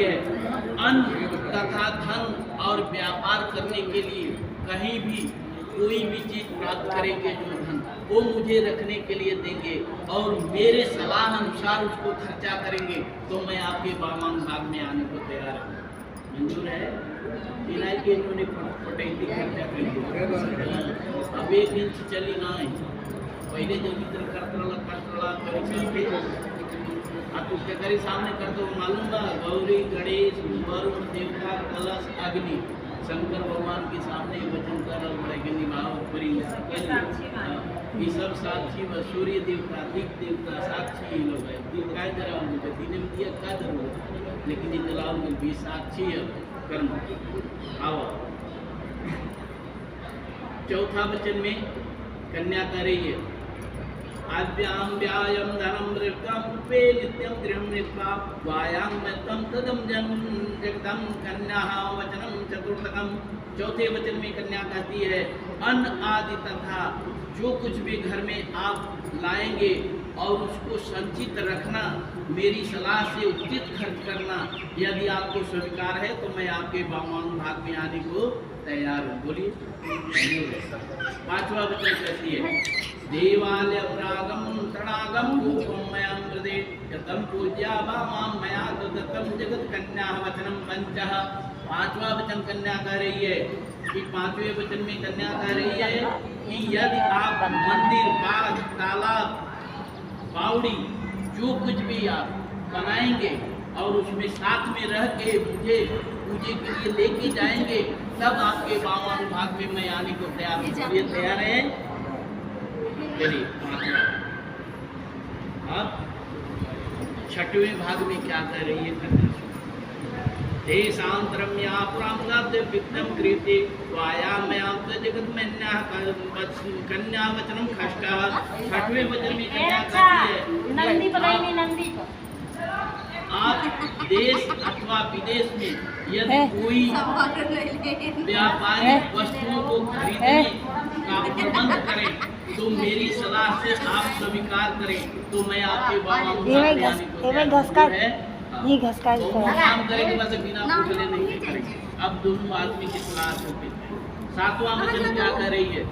है, अन्न तथा धन और व्यापार करने के लिए कहीं भी कोई भी चीज प्राप्त करेंगे जो धन वो मुझे रखने के लिए देंगे और मेरे सलाह अनुसार उसको खर्चा करेंगे तो मैं आपके बामान भाग में आने को तैयार हूँ। मंजूर है? इलाई के इन्होंने पटेंटी खर्चा करेंगे। अब 1 इंच चली ना है, पहले जब इधर करतला आप उसके करी सामने कर दो, मालूम बा गौरी गणेश वरुण देवता कलश अग्नि शंकर भगवान के सामने वचन कर निभाव परी ये सब साक्षी व सूर्य देवता दिक देवता साक्षी ही लोग है। दिल का जलाओ मुझे दिन में दिया का जरूरत, लेकिन ये जलाओ में भी साक्षी है कर्म। आओ चौथा वचन में कन्या कर रही है, आद्याम व्यायम धनम मृतम उपे नित्यम गृहम नित्वा वायाम तम तदम जन जगदम कन्या वचनम चतुर्थकम। चौथे वचन में कन्या कहती है, अन्न आदि तथा जो कुछ भी घर में आप लाएंगे और उसको संचित रखना, मेरी सलाह से उचित खर्च करना। यदि आपको स्वीकार है तो मैं आपके बामान भाग में आने को तैयार हूँ। बोलिए। पांचवा वचन कहती है, देवालय प्रागम तड़ागम मया मृदे यतम पूज्या वामाम मया दत्तम जगत कन्या वचनम पंचः। पांचवा वचन कन्या कह रही है कि पांचवें वचन में कन्या कह रही है कि यदि आप मंदिर बाग तालाब बावड़ी जो कुछ भी आप बनाएंगे और उसमें साथ में रह के मुझे पूजे के लिए लेके जाएंगे तब आपके बावन भाग में मैं आने को तैयार हूँ। ये तैयार है? चलिए अब छठवें भाग में क्या कर रही है कन्या? देशांतरम या प्रांगाद्य विघ्नं कृते वायामयां जगत में कन्या वचनम खष्टः। छठवें वचन में कन्या कहती है, नंदी पकड़नी नंदी को आप देश अथवा विदेश में यदि कोई व्यापारिक वस्तुओं को खरीदने का प्रबंध करें तो मेरी सलाह से आप स्वीकार करें तो मैं आपके बाबा ये घसका काम करेंगे, बस बिना पूछने नहीं करेंगे। अब दोनों आदमी की सलाह होती है। सातवां वचन क्या कह रही है?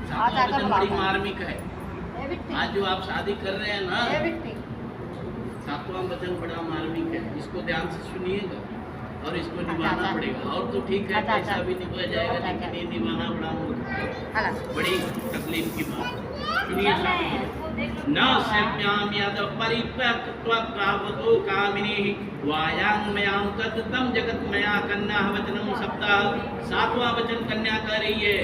सातवां वचन बड़ी मार्मिक है। आज जो आप शादी कर रहे हैं ना, सातवां वचन बड़ा मार्मिक है। इसको ध्यान से सुनिएगा और इसको निभाना पड़ेगा। और तो ठीक है, पैसा भी निभा जाएगा, लेकिन ये निभाना बड़ा मूर्ख, बड़ी तकलीफ की बात। सुनिए, न शम्याम यद परिपक्वत्वावतो कामिनी वायांमयां तत्तम जगत मया कन्या वचनम सप्ताह। सातवां वचन कन्या कह रही है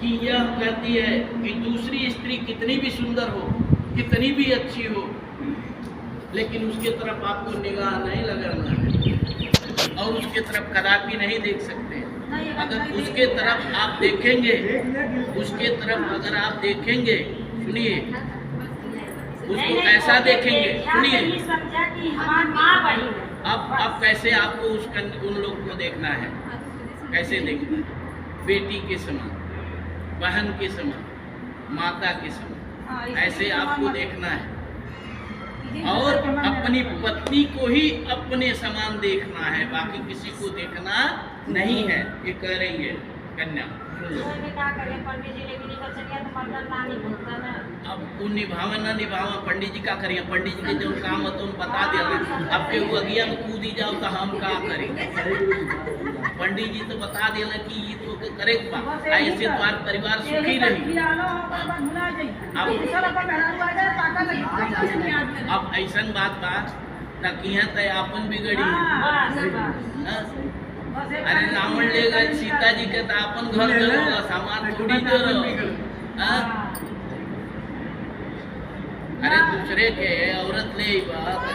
कि यह कहती है कि दूसरी स्त्री कितनी भी सुंदर हो, कितनी भी अच्छी हो, लेकिन उसके तरफ आपको निगाह नहीं लगाना है और उसके तरफ कदापि नहीं देख सकते। अगर उसके तरफ आप देखेंगे, उसके तरफ अगर आप देखेंगे, सुनिए, उसको कैसा देखेंगे, सुनिए, अब कैसे आपको उन लोग को देखना है, कैसे देखना है? बेटी के समान, बहन के समान, माता के समान, ऐसे आपको देखना है और अपनी पत्नी को ही अपने समान देखना है, बाकी किसी को देखना नहीं है। ये कह रही है कन्या। अब वो निभावे ना निभावा, पंडित जी का करिए? पंडित जी के जो काम हो तुम बता देना। आपके वो अगिया में कूद ही जाओ तो हम क्या करेंगे? पंडित जी तो बता देना कि ये तो करेगा, ऐसे तुम्हारा परिवार सुखी रही। अब ऐसा बात तकिया तय आपन बिगड़ी। अरे रावण ले गए सीता जी के अपन घर जरूर सामान थोड़ी जरूर। अरे दूसरे के औरत ले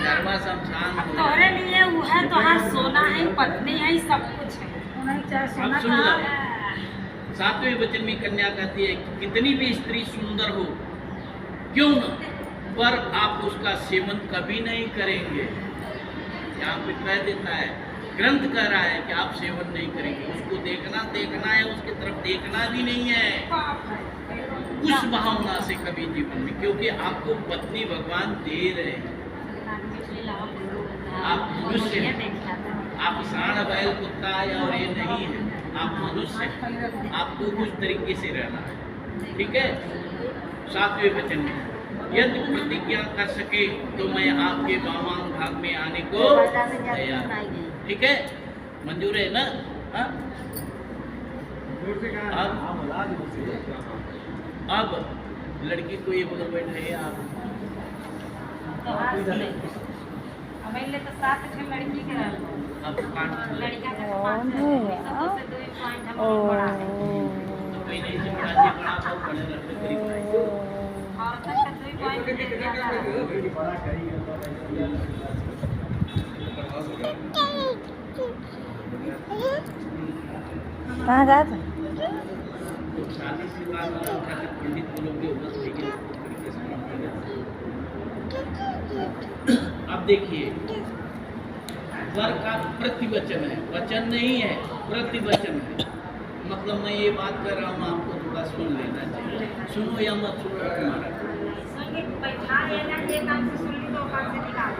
घरवा शमशान तोरे लिए वो है, तो हाँ सोना है, पत्नी है, सब कुछ है। अब सुन लो, सातवें वचन में कन्या कहती है कि कितनी भी स्त्री सुंदर हो क्यों न, पर आप उसका सेवन कभी नहीं करेंगे। यहाँ पे कह देता है, ग्रंथ कह रहा है कि आप सेवन नहीं करेंगे। उसको देखना है, उसकी तरफ देखना भी नहीं है उस भावना से कभी जीवन में, क्योंकि आपको पत्नी भगवान दे रहे हैं। मनुष्य ये हैं। देखा था। आप सांड बैल कुत्ता है और ये नहीं है, आप मनुष्य हैं। आपको कुछ तरीके से रहना है, ठीक है। 7वें वचन में, यदि प्रतिज्ञा कर सके तो मैं आपके वामांग भाग में आने को तैयार हूं। ठीक है, मंजूर है ना? हाँ? अब लड़की को ये बोल बैठे आप तो हाथ से हमें ले तो 7 छह लड़की के रहल अब काट लड़का के 5 से 2 पॉइंट हम बढ़ा है कोई नहीं से बड़ा जी बड़ा बहुत बड़े रहते करीब और तक का 2 पॉइंट दे दिया कहाँ गया था? तो शादी से बाद खातिर पंडित बोलोगे बस लेकिन अब देखिए, वर का प्रतिवचन है, वचन नहीं है, प्रतिवचन है। मतलब मैं ये बात कर रहा हूँ, आपको थोड़ा सुन लेना चाहिए। सुनो या मत सुनो तुम्हारा। सुन के बैठा लेना, ये काम से सुन ली तो काम से निकाल